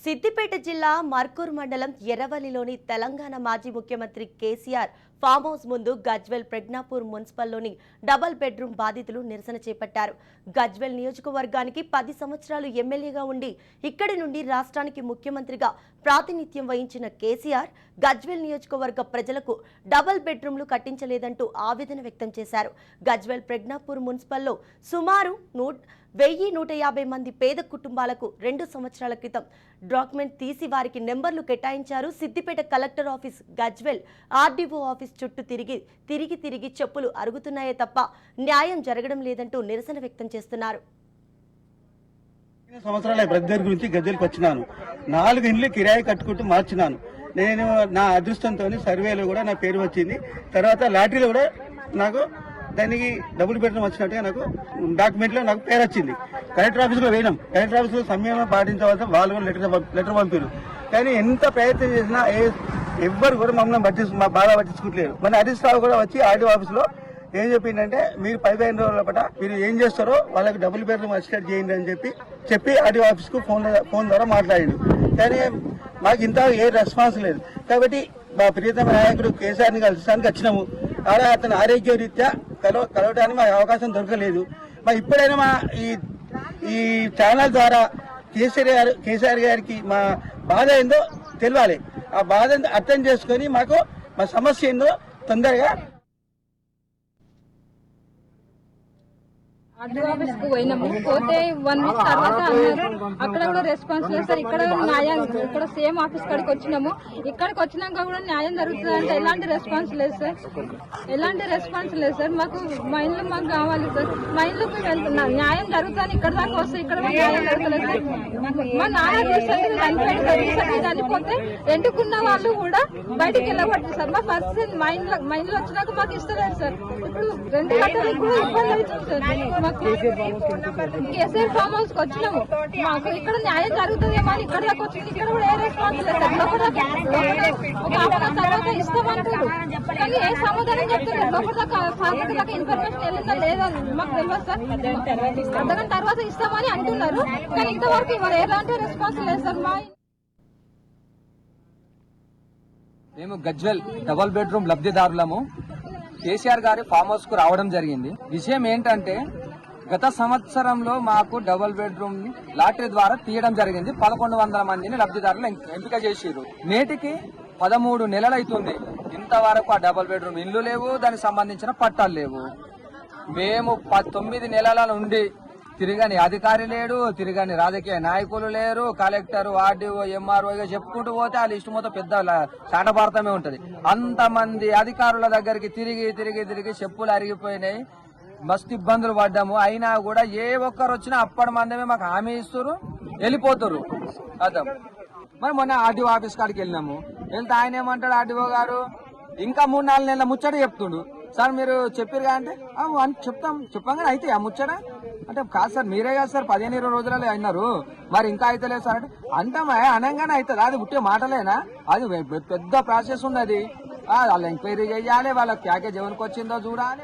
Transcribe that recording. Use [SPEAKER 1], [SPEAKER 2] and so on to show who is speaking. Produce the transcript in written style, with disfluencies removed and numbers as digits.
[SPEAKER 1] సిద్దిపేట జిల్లా మర్కూర్ మండలం ఎర్రవల్లిలోని తెలంగాణ మాజీ ముఖ్యమంత్రి కేసీఆర్ ఫామ్ హౌస్ ముందు గజ్వెల్ ప్రజ్ఞాపూర్ మున్సిపల్లోని డబుల్ బెడ్రూమ్ బాధితులు నిరసన చేపట్టారు. గజ్వెల్ నియోజకవర్గానికి 10 సంవత్సరాలు ఎమ్మెల్యేగా ఉండి ఇక్కడి నుండి రాష్ట్రానికి ముఖ్యమంత్రిగా ప్రాతినిధ్యం వహించిన కేసీఆర్ గజ్వెల్ నియోజకవర్గ ప్రజలకు డబుల్ బెడ్రూమ్లు కట్టించలేదంటూ ఆవేదన వ్యక్తం చేశారు. గజ్వెల్ ప్రజ్ఞాపూర్ మున్సిపల్లో సుమారు 1150 మంది పేద కుటుంబాలకు 2 సంవత్సరాల క్రితం డాక్యుమెంట్ తీసి వారికి నెంబర్లు కేటాయించారు. Siddipet collector office, Gajwel RDO office చుట్టూ తిరిగి చెప్పులు అరుగుతున్నాయే తప్ప న్యాయం జరగడం లేదంటూ నిరసన వ్యక్తం చేస్తున్నారు.
[SPEAKER 2] సంవత్సరాల బ్రదర్ గురించి గజ్వెల్కి వచ్చినాను. 4 ఇండ్లు కిరాయి కట్టుకుంటూ మార్చినాను. నేను నా అదృష్టంతో సర్వేలో కూడా నా పేరు వచ్చింది. తర్వాత లాటరీలో కూడా నాకు దానికి డబుల్ బెడ్రూమ్ వచ్చినట్టుగా నాకు డాక్యుమెంట్ లో నాకు పేరు వచ్చింది. కలెక్టర్ ఆఫీస్ లో వేయడం, కలెక్టర్ ఆఫీస్ లో సంయమనం పాటించవలసిన వాళ్ళు కూడా లెటర్ పంపారు. కానీ ఎంత ప్రయత్నం చేసినా ఎవ్వరు కూడా మమ్మల్ని మా బాధ పట్టించుకోవట్లేదు. మన హరీష్ రావు కూడా వచ్చి ఆర్డీఓ ఆఫీస్ లో ఏం చెప్పిందంటే, మీరు 15 రోజుల పాటు మీరు ఏం చేస్తారో వాళ్ళకి డబుల్ బెడ్రూమ్ అసిస్టెంట్ చేయండి అని చెప్పి ఆర్డీఓ ఆఫీస్ కు ఫోన్ ద్వారా మాట్లాడిండు. కానీ మాకు ఇంత ఏ రెస్పాన్స్ లేదు. కాబట్టి మా ప్రియతమ నాయకుడు కేసీఆర్ ని కలిసడానికి వచ్చినాము. ఆడ అతని ఆరోగ్య రీత్యా కలవడానికి మాకు అవకాశం దొరకలేదు. మరి ఇప్పుడైనా మా ఈ ఛానల్ ద్వారా కేసీఆర్ గారికి మా బాధ ఏందో తెలియాలి. ఆ బాధ అర్థం చేసుకుని మాకు మా సమస్య ఏందో తొందరగా
[SPEAKER 3] ఆర్డీఓ ఆఫీస్ కు పోయినాము. పోతే 1 వీక్ తర్వాత అన్నారు అక్కడ కూడా రెస్పాన్స్ లేదు సార్. ఇక్కడ న్యాయం, ఇక్కడ సేమ్ ఆఫీస్ కాడికి వచ్చినాము. ఇక్కడికి వచ్చినాక కూడా న్యాయం జరుగుతుంది అంటే ఎలాంటి రెస్పాన్స్ లేదు సార్. ఎలాంటి రెస్పాన్స్ లేదు సార్. మాకు మా ఇల్లు మాకు కావాలి సార్. మా ఇల్లుకి వెళ్తున్నాం, న్యాయం జరుగుతుంది. ఇక్కడ దాకా వస్తే ఇక్కడ న్యాయం జరుగుతుంది సార్. మా నాన్న రీసెంట్గా చనిపోతే ఎంటుకున్న వాళ్ళు కూడా బయటకు వెళ్ళబట్టి సార్. మా పరిస్థితి మా ఇంట్లో వచ్చినాక మాకు ఇస్తలేదు సార్. ఇప్పుడు 2 గంటలకు కూడా ఇబ్బంది అవుతుంది సార్. కేసీఆర్ ఫామ్ హౌస్ కి వచ్చినాము. మాకు ఇక్కడ న్యాయం జరుగుతుందేమో అని ఇక్కడ దాకా వచ్చింది. ఇక్కడ కూడా ఏ రెస్పాన్స్ లేదు సార్. లోపల తర్వాత ఇస్తామంటారు కానీ ఏ సమాధానం చెప్తారు. లోపల దాకా ఇన్ఫర్మేషన్ వెళ్ళిందా లేదా మాకు తెలియదు సార్. అర్ధగంట తర్వాత ఇస్తామని అంటున్నారు కానీ ఇంతవరకు ఇవాళ ఎలాంటి రెస్పాన్స్ లేదు సార్.
[SPEAKER 4] మేము గజ్వెల్ డబుల్ బెడ్రూమ్ లబ్ధిదారులము. కేసీఆర్ గారి ఫామ్ హౌస్ కు రావడం జరిగింది. విషయం ఏంటంటే, గత సంవత్సరంలో మాకు డబుల్ బెడ్రూమ్ లాటరీ ద్వారా తీయడం జరిగింది. 1100 మందిని లబ్ధిదారులు ఎంపిక చేసిరు. నేటికి 13 నెలలు అవుతుంది. ఇంతవరకు ఆ డబుల్ బెడ్రూమ్ ఇల్లు లేవు, దానికి సంబంధించిన పట్టాలు లేవు. మేము 9 నెలల నుండి తిరగని అధికారి లేడు, తిరగని రాజకీయ నాయకులు లేరు. కలెక్టర్, ఆర్డీఓ, ఎంఆర్ఓ చెప్పుకుంటూ పోతే ఆ లిస్టు మొత్తం పెద్ద చాటభారతమే ఉంటది. అంతమంది అధికారుల దగ్గరికి తిరిగి చెప్పులు అరిగిపోయినాయి. మస్తు ఇబ్బందులు పడ్డాము. అయినా కూడా ఏ ఒక్కరు వచ్చినా అప్పటి మందమే మాకు హామీ ఇస్తారు, వెళ్ళిపోతారు. అర్థం. మరి మొన్న ఆర్డీఓ ఆఫీస్ కాడికి వెళ్ళినాము. వెళ్తే ఆయన ఏమంటాడు, ఆర్డీఓ గారు ఇంకా 3-4 నెలల ముచ్చట చెప్తుండు. సార్ మీరు చెప్పారుగా అంటే చెప్పంగానే అయితే ఆ ముచ్చట అంటే కాదు సార్, మీరే కాదు సార్ 15-20 రోజులలో అయినారు, మరి ఇంకా అయితే లేదు సార్ అంటే అంటామా అనగానే అవుతుంది. అది ఉట్టే మాటలేనా? అది పెద్ద ప్రాసెస్ ఉంది. అది వాళ్ళు ఎంక్వైరీ చేయాలి, వాళ్ళ ప్యాకేజ్ ఎవరికి వచ్చిందో చూడాలి.